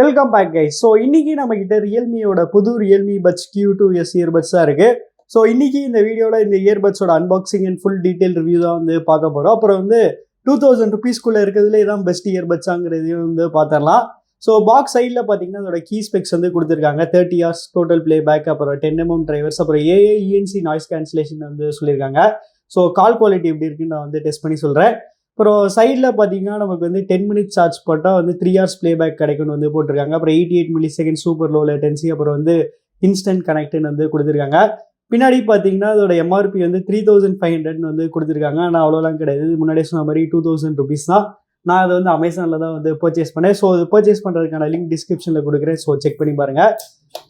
Welcome back guys. So இன்னைக்கு நம்ம கிட்ட ரியல்மியோட புது Realme Buds Q2s இயர்பட்ஸ் தான் இருக்கு. ஸோ இன்னைக்கு இந்த வீடியோவில் இந்த இயர்பட்ஸோட unboxing and full detail review தான் வந்து பார்க்க போகிறோம். அப்புறம் வந்து 2000 ருபீஸ்க்குள்ளே இருக்கிறதுல இதான் பெஸ்ட் இயர்பட்ஸாங்கிறதையும் வந்து பார்த்துடலாம். ஸோ பாக்ஸ் சைடில் பார்த்தீங்கன்னா அதோட கீ ஸ்பெக்ஸ் வந்து கொடுத்துருக்காங்க. 30 hours டோட்டல் பிளே பேக், அப்புறம் 10mm டிரைவர்ஸ், அப்புறம் ENC நாய்ஸ் கேன்சலேஷன் வந்து சொல்லியிருக்காங்க. ஸோ கால் குவாலிட்டி எப்படி இருக்குன்னு நான் வந்து டெஸ்ட் பண்ணி சொல்கிறேன். அப்புறம் சைடில் பார்த்தீங்கன்னா நமக்கு வந்து 10 minutes சார்ஜ் போட்டால் வந்து 3 hours பிளேபேக் கிடைக்கும்னு வந்து போட்டிருக்காங்க. அப்புறம் 88 millisecond சூப்பர் லோ லேட்டன்சி, அப்புறம் வந்து இன்ஸ்டன்ட் கனெக்ட்னு வந்து கொடுத்துருக்காங்க. பின்னாடி பார்த்தீங்கன்னா அதோட எம்ஆர்பி வந்து 3500 வந்து கொடுத்துருக்காங்க. ஆனால் அவ்வளோலாம் கிடையாது, முன்னாடியே சொன்ன மாதிரி 2000 ருபீஸ் தான். நான் அதை வந்து அமேசானில் தான் வந்து பர்ச்சேஸ் பண்ணேன். ஸோ அது பர்ச்சேஸ் பண்ணுறதுக்கான லிங்க் டிஸ்கிரிப்ஷனில் கொடுக்குறேன். ஸோ செக் பண்ணி பாருங்கள்.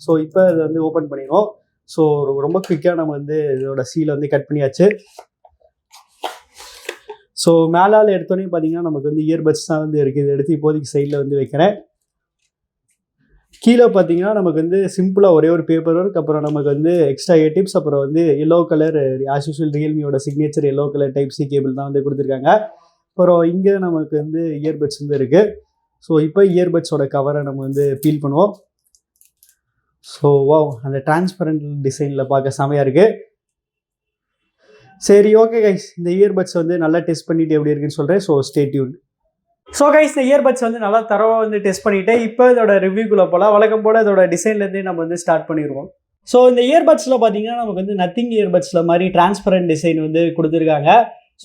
ஸோ இப்போ அதை வந்து ஓப்பன் பண்ணிடுவோம். ஸோ ரொம்ப குயிக்காக நம்ம வந்து இதோட சீலை வந்து கட் பண்ணியாச்சு. ஸோ மேலால் எடுத்தோன்னே பார்த்தீங்கன்னா நமக்கு வந்து இயர்பட்ஸ் தான் வந்து இருக்குது. இதை எடுத்து இப்போதைக்கு சைடில் வந்து வைக்கிறேன். கீழே பார்த்தீங்கன்னா நமக்கு வந்து சிம்பிளாக ஒரே ஒரு பேப்பர் ஒர்க், அப்புறம் நமக்கு வந்து எக்ஸ்ட்ரா டிப்ஸ், அப்புறம் வந்து எல்லோ கலர் ஆஸ் யூஸ்வல் ரியல்மியோட signature yellow colour type C cable தான் வந்து கொடுத்துருக்காங்க. அப்புறம் இங்கே நமக்கு வந்து இயர்பட்ஸ் வந்து இருக்குது. ஸோ இப்போ இயர்பட்ஸோட கவரை நம்ம வந்து ஃபீல் பண்ணுவோம். ஸோ வாவ், அந்த டிரான்ஸ்பரண்ட் டிசைனில் பார்க்க செமையாக இருக்குது. சரி, ஓகே கைஸ், இந்த இயர்பட்ஸ் வந்து நல்லா டெஸ்ட் பண்ணிட்டு எப்படி இருக்குன்னு சொல்கிறேன். So stay tune. So guys, இந்த இயர்பட்ஸ் வந்து நல்லா தரவாக வந்து டெஸ்ட் பண்ணிவிட்டு இப்போ இதோட ரிவ்யூக்குள்ளே போகலாம். வழக்கம் போல் இதோட டிசைன்லேருந்தே நம்ம வந்து ஸ்டார்ட் பண்ணிடுவோம். ஸோ இந்த இயர்பட்ஸில் பார்த்தீங்கன்னா நமக்கு வந்து நத்திங் இயர்பட்ஸில் மாதிரி டிரான்ஸ்பரண்ட் டிசைன் வந்து கொடுத்துருக்காங்க.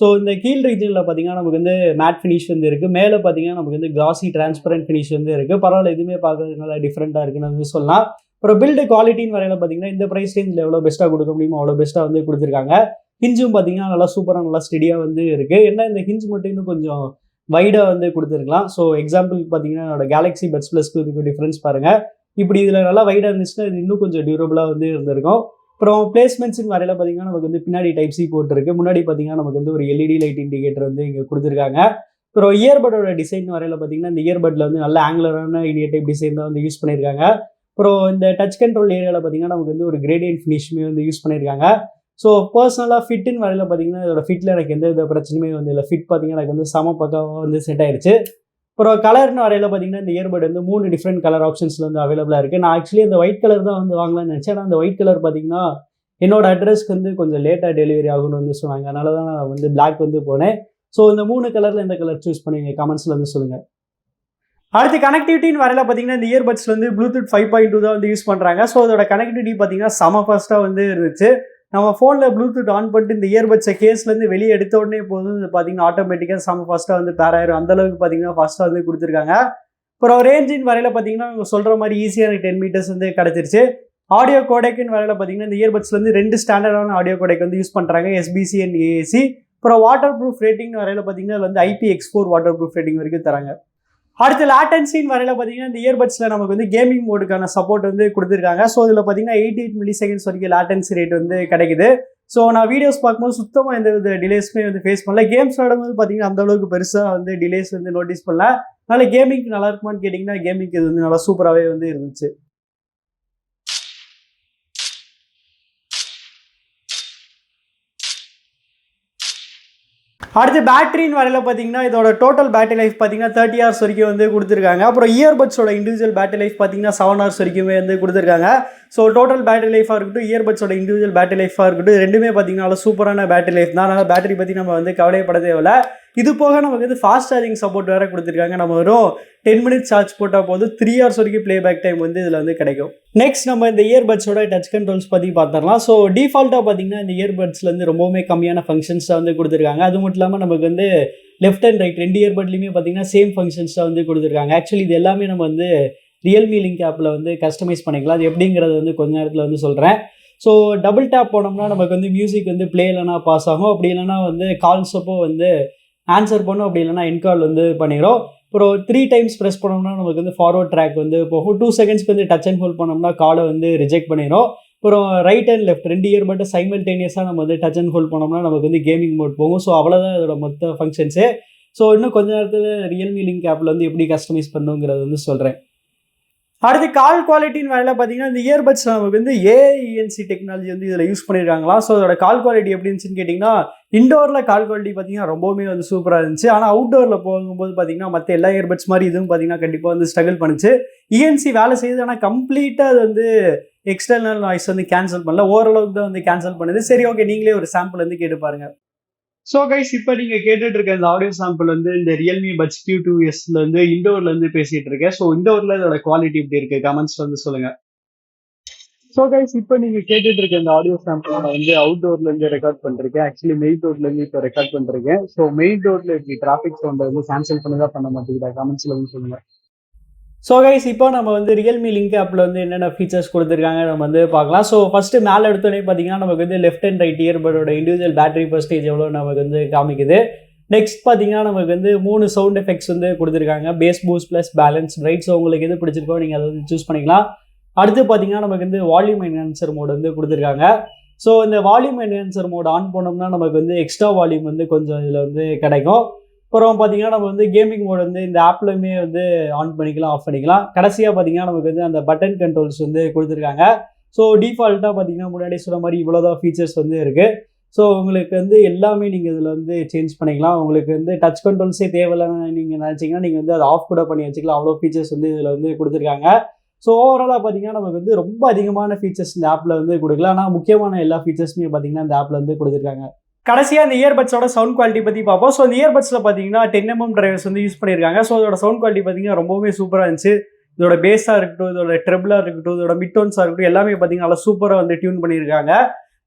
ஸோ இந்த கீழ் ரீஜனில் பார்த்தீங்கன்னா நமக்கு வந்து மேட் ஃபினிஷ் வந்து இருக்குது. மேலே பார்த்தீங்கன்னா நமக்கு வந்து கிளாசி டிரான்ஸ்பரண்ட் ஃபினிஷ் வந்து இருக்குது. பரவாயில்ல, எதுவுமே பார்க்கறதுக்கு நல்லா டிஃப்ரெண்ட்டாக இருக்குன்னு வந்து சொல்லலாம். அப்புறம் பில்டு குவாலிட்டின்னு வரையில் பார்த்தீங்கன்னா இந்த ப்ரைஸ் ரேஞ்சில் எவ்வளோ பெஸ்ட்டாக கொடுக்க முடியுமோ அவ்வளோ பெஸ்ட்டாக வந்து கொடுத்துருக்காங்க. ஹிஞ்சும் பார்த்தீங்கன்னா நல்லா சூப்பராக நல்லா ஸ்டெடியாக வந்து இருக்குது. என்ன இந்த ஹிஞ்ச் மட்டும் இன்னும் கொஞ்சம் வைடாக வந்து கொடுத்துருக்கலாம். ஸோ எக்ஸாம்பிள் பார்த்தீங்கன்னா என்னோட கேலக்ஸி பட்ஸ் ப்ளஸ்க்கு இதுக்கு டிஃப்ரென்ஸ் பாருங்கள். இப்படி இதில் நல்லா வைடாக இருந்துச்சுன்னா இது இன்னும் கொஞ்சம் டியூரபிளாக வந்து இருந்திருக்கும். அப்புறம் பிளேஸ்மெண்ட்ஸ்னு வரையில் பார்த்தீங்கன்னா நமக்கு வந்து பின்னாடி டைப் சி போட்டிருக்கு. முன்னாடி பார்த்தீங்கன்னா நமக்கு வந்து ஒரு LED லைட் இண்டிகேட்டர் வந்து இங்கே கொடுத்துருக்காங்க. அப்புறம் இயர்பட்டோட டிசைன் வரையில் பார்த்தீங்கன்னா இந்த இயர்பட்டில் வந்து நல்ல ஆங்குலரான இனிய டைப் டிசைன் தான் வந்து யூஸ் பண்ணியிருக்காங்க. அப்புறம் இந்த டச் கண்ட்ரோல் ஏரியாவில் பார்த்தீங்கன்னா நமக்கு வந்து ஒரு கிரேடியன்ட் ஃபினிஷுமே வந்து யூஸ் பண்ணியிருக்காங்க. ஸோ பர்சனலாக ஃபிட்டுன்னு வரையில் பார்த்தீங்கன்னா இதோட ஃபிட்டில் எனக்கு எந்த வித பிரச்சனையுமே வந்து இல்லை. ஃபிட் பார்த்தீங்கன்னா எனக்கு வந்து சம பக்காவாக வந்து செட் ஆயிடுச்சு. அப்புறம் கலர்னு வரையில் பார்த்தீங்கன்னா இந்த இயர்பட் வந்து 3 டிஃப்ரெண்ட் கலர் ஆப்ஷன்ஸில் வந்து அவைலபிளாக இருக்குது. நான் ஆக்சுவலி அந்த ஒயிட் கலர் தான் வந்து வாங்கலாம்னு நினச்சேன். ஆனால் அந்த ஒயிட் கலர் பார்த்தீங்கன்னா என்னோட அட்ரஸ்க்கு வந்து கொஞ்சம் லேட்டாக டெலிவரி ஆகும்னு வந்து சொன்னாங்க. அதனால தான் நான் வந்து பிளாக் வந்து போனேன். ஸோ இந்த 3 கலரில் எந்த கலர் சூஸ் பண்ணுவீங்க கமெண்ட்ஸில் வந்து சொல்லுங்கள். அடுத்து கனெக்டிவிட்டின்னு வரையில் பார்த்தீங்கன்னா இந்த இயர்பட்ஸில் வந்து ப்ளூடூத் 5.2 தான் வந்து யூஸ் பண்ணுறாங்க. ஸோ அதோட கனெக்டிவிட்டி பார்த்தீங்கன்னா செம ஃபாஸ்ட்டாக வந்து இருந்துச்சு. நம்ம ஃபோனில் ப்ளூடூத் ஆன் பண்ணிட்டு இந்த இயர்பட்ஸை கேஸ்லேருந்து வெளியே எடுத்த உடனே போதும் இது பார்த்தீங்கன்னா ஆட்டோமேட்டிக்காக செம ஃபாஸ்ட்டாக வந்து பேர் ஆயிரும். அந்தளவுக்கு பார்த்தீங்கன்னா ஃபாஸ்ட்டாக வந்து கொடுத்துருக்காங்க. அப்புறம் ரேஞ்சின் வரையில் பார்த்தீங்கன்னா அவங்க சொல்கிற மாதிரி ஈஸியாக எனக்கு 10 meters வந்து கிடச்சிருச்சு. ஆடியோ கோடெக்குன்னு வரையில் பார்த்தீங்கன்னா இந்த இயர்பட்ஸில் வந்து 2 ஸ்டாண்டர்டான ஆடியோ கோடெக் வந்து யூஸ் பண்ணுறாங்க, SBC அண்ட் AAC. அப்புறம் வாட்டர் ப்ரூஃப் ரேட்டிங் வரையில் பார்த்தீங்கன்னா வந்து IPX4 வாட்டர் ப்ரூஃப் ரேட்டிங் வரைக்கும் தராங்க. அடுத்து லேட்டன்சின்னு வரையில் பார்த்தீங்கன்னா இந்த இயர்பட்ஸில் நமக்கு வந்து கேமிங் மோடுக்கான சப்போர்ட் வந்து கொடுத்துருக்காங்க. ஸோ இதில் பார்த்தீங்கன்னா 88 milliseconds வரைக்கும் லேட்டன்சி ரேட் வந்து கிடைக்குது. ஸோ நான் வீடியோஸ் பார்க்கும்போது சுத்தமாக எந்த வித டிலேஸ்மே வந்து ஃபேஸ் பண்ணல. கேம்ஸ் விளாடும்போது பார்த்தீங்கன்னா அந்தளவுக்கு பெருசாக வந்து டிலேஸ் வந்து நோட்டீஸ் பண்ணல. அதனால் கேமிங்க்கு நல்லா இருக்குமான்னு கேட்டிங்கன்னா கேமிங்க்கு இது வந்து நல்லா சூப்பராகவே வந்து இருந்துச்சு. அடுத்து பேட்டரின்னு வரையில் பார்த்தீங்கன்னா இதோட டோட்டல் பேட்டரி லைஃப் பார்த்தீங்கன்னா 30 hours வரைக்கும் வந்து கொடுத்துருக்காங்க. அப்புறம் இயர்பட்ஸோட இண்டிவிஜுவல் பேட்டரி லைஃப் பார்த்தீங்கன்னா 7 hours வரைக்குமே வந்து கொடுத்துருக்காங்க. ஸோ டோட்டல் பேட்டரி லைஃபாக இருக்கட்டும், இயர்பட்ஸோட இண்டிவிஜுவல் பேட்டரி லைஃபாக இருக்கட்டும், ரெண்டுமே பார்த்தீங்கன்னா சூப்பரான பேட்டரி லைஃப் தான். அதனால் பேட்டரி பற்றி நம்ம வந்து கவலைப்பட தேவையில்லை. இது போக நமக்கு வந்து ஃபாஸ்ட் சார்ஜிங் சப்போர்ட் வேறு கொடுத்துருக்காங்க. நம்ம வெறும் 10 minutes சார்ஜ் போட்டால் போதும் 3 hours வரைக்கும் ப்ளே பேக் டைம் வந்து இதில் வந்து கிடைக்கும். நெக்ஸ்ட் நம்ம இந்த இயர்பட்ஸோட டச் கண்ட்ரோல்ஸ் பற்றி பார்த்துடலாம். ஸோ டிஃபால்ட்டாக பார்த்தீங்கன்னா இந்த இயர்பட்ஸில் வந்து ரொம்பவுமே கம்மியான ஃபங்க்ஷன்ஸ் வந்து கொடுத்துருக்காங்க. அது மட்டும் இல்லாமல் நமக்கு வந்து லெஃப்ட் அண்ட் ரைட் 2 இயர்பட்லையுமே பார்த்தீங்கன்னா சேம் ஃபங்க்ஷன்ஸாக வந்து கொடுத்துருக்காங்க. ஆக்சுவலி இது எல்லாமே நம்ம வந்து Realme Link Appல வந்து கஸ்டமைஸ் பண்ணிக்கலாம். அது எப்படிங்கிறது வந்து கொஞ்ச நேரத்தில் வந்து சொல்கிறேன். ஸோ டபுள் டேப் போனோம்னா நமக்கு வந்து மியூசிக் வந்து ப்ளே இல்லைனா பாஸ் ஆகும். அப்படி இல்லைனா வந்து கால்ஸ் அப்போ வந்து ஆன்சர் பண்ணும், அப்படி இல்லைனா என்கால் வந்து பண்ணிடும். அப்புறம் 3 times ப்ரெஸ் பண்ணோம்னா நமக்கு வந்து ஃபார்வர்ட் ட்ராக் வந்து போகும். 2 secondsக்கு வந்து டச் அண்ட் ஹோல்ட் பண்ணோம்னா காலை வந்து ரிஜெக்ட் பண்ணிடும். அப்புறம் ரைட் அண்ட் லெஃப்ட் 2 இயர்பட்டை சைமல்டேனியஸாக நம்ம வந்து டச் அண்ட் ஹோல்ட் பண்ணோம்னா நமக்கு வந்து கேமிங் மோட் போகும். ஸோ அவ்வளோதான் இதோட மொத்த ஃபங்க்ஷன்ஸு. ஸோ இன்னும் கொஞ்ச நேரத்தில் Realme Link Appல வந்து எப்படி கஸ்டமைஸ் பண்ணுங்கிறது வந்து சொல்கிறேன். அடுத்து கால் குவாலிட்டின்னு வரையில் பார்த்தீங்கன்னா இந்த இயர்பட்ஸ் நமக்கு வந்து ENC டெக்னாலஜி வந்து இதில் யூஸ் பண்ணியிருக்காங்களா. ஸோ அதோட கால் குவாலிட்டி எப்படி இருந்துச்சுன்னு கேட்டிங்கன்னா இண்டோரில் கால் குவாலிட்டி பார்த்தீங்கன்னா ரொம்பவுமே வந்து சூப்பராக இருந்துச்சு. ஆனால் அவுட்டோரில் போகும்போது பார்த்தீங்கன்னா மற்ற எல்லா இயர்பட்ஸ் மாதிரி இதுவும் பார்த்தீங்கன்னா கண்டிப்பாக வந்து ஸ்ட்ரகிள் பண்ணுச்சு. இஎன்சி வேலை செய்யுது, ஆனால் கம்ப்ளீட்டாக அது வந்து எக்ஸ்டர்னல் நாய்ஸ் வந்து கேன்சல் பண்ணல, ஓரளவுக்கு தான் வந்து கேன்சல் பண்ணுது. சரி, ஓகே, நீங்களே ஒரு சாம்பிள் வந்து கேட்டு பாருங்க. ஸோ கைஸ், இப்போ நீங்கள் கேட்டுட்டு இருக்க இந்த ஆடியோ சாம்பிள் வந்து இந்த Realme Buds Q2sல வந்து இண்டோர்ல இருந்து பேசிட்டு இருக்கேன். ஸோ இண்டோர்ல இதோட குவாலிட்டி எப்படி இருக்கு கமெண்ட்ஸ் வந்து சொல்லுங்க. ஸோ கைஸ், இப்போ நீங்கள் கேட்டுட்டு இருக்க இந்த ஆடியோ சாம்பிள் நான் வந்து அவுட்டோர்ல இருந்து ரெக்கார்ட் பண்ணிருக்கேன். ஆக்சுவலி மெயின் டோர்ல இருந்து இப்போ ரெக்கார்ட் பண்ணிருக்கேன். ஸோ மெயின் டோர்ல இப்படி டிராஃபிக் சவுண்டை வந்து கேன்சல் பண்ணதான் பண்ண மாட்டேங்குதா கமெண்ட்ஸ்ல வந்து சொல்லுங்க. ஸோ கைஸ், இப்போ நம்ம வந்து Realme Link Appல வந்து என்னென்ன ஃபீச்சர்ஸ் கொடுத்துருக்காங்க நம்ம வந்து பார்க்கலாம். ஸோ ஃபஸ்ட்டு மேலே எடுத்தோடனே பார்த்தீங்கன்னா நமக்கு வந்து லெஃப்ட் அண்ட் ரைட் இயர்படோட இண்டிவிஜுவல் பேட்டரி பர்சன்டேஜ் எவ்வளோ நமக்கு வந்து காமிக்குது. நெக்ஸ்ட் பார்த்தீங்கன்னா நமக்கு வந்து 3 சவுண்ட் எஃபெக்ட்ஸ் வந்து கொடுத்துருக்காங்க, bass, boost plus balance right. So உங்களுக்கு எது பிடிச்சிருக்கோ நீங்கள் அதை வந்து சூஸ் பண்ணிக்கலாம். அடுத்து பார்த்தீங்கன்னா நமக்கு வந்து வால்யூம் என்ஹான்சர் மோட் வந்து கொடுத்துருக்காங்க. ஸோ இந்த வால்யூம் என்ஹான்சர் மோட் ஆன் பண்ணோம்னா நமக்கு வந்து எக்ஸ்ட்ரா வால்யூம் வந்து கொஞ்சம் இதில் வந்து கிடைக்கும். அப்புறம் பார்த்தீங்கன்னா நம்ம வந்து கேமிங் மோட் வந்து இந்த ஆப்லையுமே வந்து ஆன் பண்ணிக்கலாம், ஆஃப் பண்ணிக்கலாம். கடைசியாக பார்த்தீங்கன்னா நமக்கு வந்து அந்த பட்டன் கண்ட்ரோல்ஸ் வந்து கொடுத்துருக்காங்க. ஸோ டிஃபால்ட்டாக பார்த்தீங்கன்னா முன்னாடி சொன்ன மாதிரி இவ்வளோதான் ஃபீச்சர்ஸ் வந்து இருக்குது. ஸோ உங்களுக்கு வந்து எல்லாமே நீங்கள் இதில் வந்து சேஞ்ச் பண்ணிக்கலாம். உங்களுக்கு வந்து டச் கண்ட்ரோல்ஸே தேவையில்லைன்னு நீங்கள் நினச்சிங்கன்னா நீங்கள் வந்து அதை ஆஃப் கூட பண்ணி வச்சுக்கலாம். அவ்வளோ ஃபீச்சர்ஸ் வந்து இதில் வந்து கொடுத்துருக்காங்க. ஸோ ஓவராலாக பார்த்தீங்கன்னா நமக்கு வந்து ரொம்ப அதிகமான ஃபீச்சர்ஸ் இந்த ஆப்பில் வந்து கொடுக்கலாம். ஆனால் முக்கியமான எல்லா ஃபீச்சர்ஸுமே பார்த்தீங்கன்னா இந்த ஆப்பில் வந்து கொடுத்துருக்காங்க. கடைசியாக இந்த இயர்பட்ஸோட சவுண்ட் குவாலிட்டி பற்றி பார்ப்போம். ஸோ இந்த இயர்பட்ஸில் பார்த்தீங்கன்னா 10mm டிரைவர்ஸ் வந்து யூஸ் பண்ணியிருக்காங்க. ஸோ அதோட சவுண்ட் குவாலிட்டி பார்த்தீங்கன்னா ரொம்பவே சூப்பராக இருந்துச்சு. இதோட பேஸாக இருக்கட்டும், இதோட ட்ரெபிளாக இருக்கட்டும், இதோட மிட் டோன்ஸாக இருக்கட்டும், எல்லாமே பார்த்தீங்கன்னா நல்லா சூப்பராக வந்து டியூன் பண்ணியிருக்காங்க.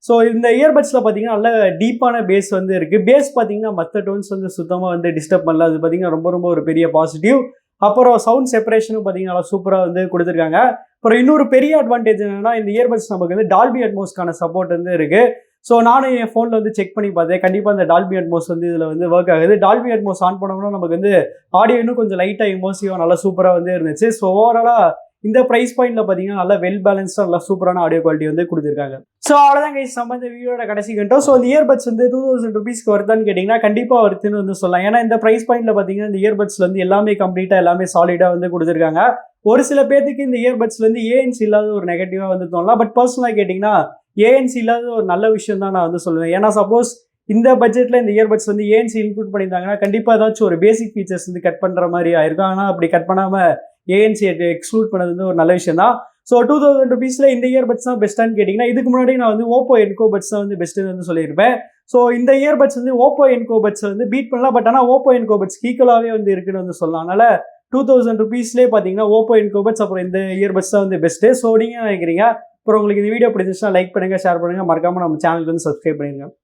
ஸோ இந்த இயர்பட்ஸில் பார்த்தீங்கன்னா நல்ல டீப்பான பேஸ் வந்து இருக்குது. பேஸ் பார்த்தீங்கன்னா மற்ற டோன்ஸ் வந்து சுத்தமாக வந்து டிஸ்டர்ப் பண்ணல. அது பார்த்தீங்கன்னா ரொம்ப ரொம்ப ஒரு பெரிய பாசிட்டிவ். அப்புறம் சவுண்ட் செப்பரேஷனும் பார்த்தீங்கன்னா நல்லா சூப்பராக வந்து கொடுத்துருக்காங்க. அப்புறம் இன்னொரு பெரிய அட்வான்டேஜ் என்னன்னா இந்த இயர்பட்ஸ் நமக்கு வந்து டால்பி அட்மோஸ்க்கான சப்போர்ட் வந்து இருக்குது. ஸோ நானும் என் ஃபோனில் வந்து செக் பண்ணி பார்த்தேன். கண்டிப்பாக இந்த டால்பி அட்மோஸ் வந்து இதில் வந்து ஒர்க் ஆகுது. டால்பி அட்மோஸ் ஆன் பண்ணோம்னா நமக்கு வந்து ஆடியோ இன்னும் கொஞ்சம் லைட்டாக இமோசிவாக நல்லா சூப்பராக வந்து இருந்துச்சு. ஸோ ஓவராலாக இந்த ப்ரைஸ் பாயிண்ட்ல பார்த்தீங்கன்னா நல்லா வெல் பேலன்ஸ்டாக நல்லா சூப்பரான ஆடியோ குவாலிட்டி வந்து கொடுத்துருக்காங்க. ஸோ அவ்வளோதான் கைஸ், நம்ம இந்த வீடியோட கடைசி கண்டோம். ஸோ இந்த இயர்பட்ஸ் வந்து 2000 ருபீஸ்க்கு வருதான்னு கேட்டிங்கன்னா கண்டிப்பாக வருதுன்னு வந்து சொல்லலாம். ஏன்னா இந்த ப்ரைஸ் பாயிண்ட்ல பார்த்தீங்கன்னா இந்த இயர்பட்ஸ்ல வந்து எல்லாமே கம்ப்ளீட்டாக எல்லாமே சாலிடாக வந்து கொடுத்துருக்காங்க. ஒரு சில பேருக்கு இந்த இயர்பட்ஸ்ல வந்து ஏஎன்சி இல்லாத ஒரு நெகட்டிவாக வந்து தோணலாம். பட் பர்சனலாக கேட்டிங்கன்னா ஏஎன்சி இல்லாத ஒரு நல்ல விஷயம் தான் நான் வந்து சொல்லுவேன். ஏன்னா சப்போஸ் இந்த பட்ஜெட்ல இந்த இயர்பட்ஸ் வந்து ஏஎன்சி இன்க்ளூட் பண்ணியிருந்தாங்கன்னா கண்டிப்பாக ஏதாச்சும் ஒரு பேசிக் ஃபீச்சர்ஸ் வந்து கட் பண்ணுற மாதிரி ஆயிருக்கும். ஆனால் அப்படி கட் பண்ணாமல் ஏஎன்சி எக்ஸ்க்ளூட் பண்ணது வந்து ஒரு நல்ல விஷயம் தான். ஸோ 2000 ருபீஸ்ல இந்த இயர்பட்ஸ் தான் பெஸ்ட்டான்னு கேட்டிங்கன்னா இதுக்கு முன்னாடி நான் வந்து ஓப்போ என்கோ பட்ஸ் தான் வந்து பெஸ்ட்டுன்னு வந்து சொல்லியிருப்பேன். ஸோ இந்த இயர்பட்ஸ் வந்து ஓப்போ என்கோ பட்ஸ் வந்து பீட் பண்ணலாம். பட் ஆனால் ஓப்போ என்கோ பட்ஸ் ஈக்குவலாகவே வந்து இருக்குன்னு வந்து சொல்லலாம். அதனால 2000 ருபீஸ்லேயே பார்த்தீங்கன்னா ஓப்போ என்கோ பட்ஸ் அப்புறம் இந்த இயர்பட்ஸ் தான் வந்து பெஸ்ட்டு. ஸோ நீங்கள் நினைக்கிறீங்க? அப்புறம் உங்களுக்கு இந்த வீடியோ பிடிச்சிச்சுன்னா லைக் பண்ணுங்கள், ஷேர் பண்ணுங்கள், மறக்காமல் நம்ம சேனலுக்கு வந்து சப்ஸ்கிரைப் பண்ணிடுங்க.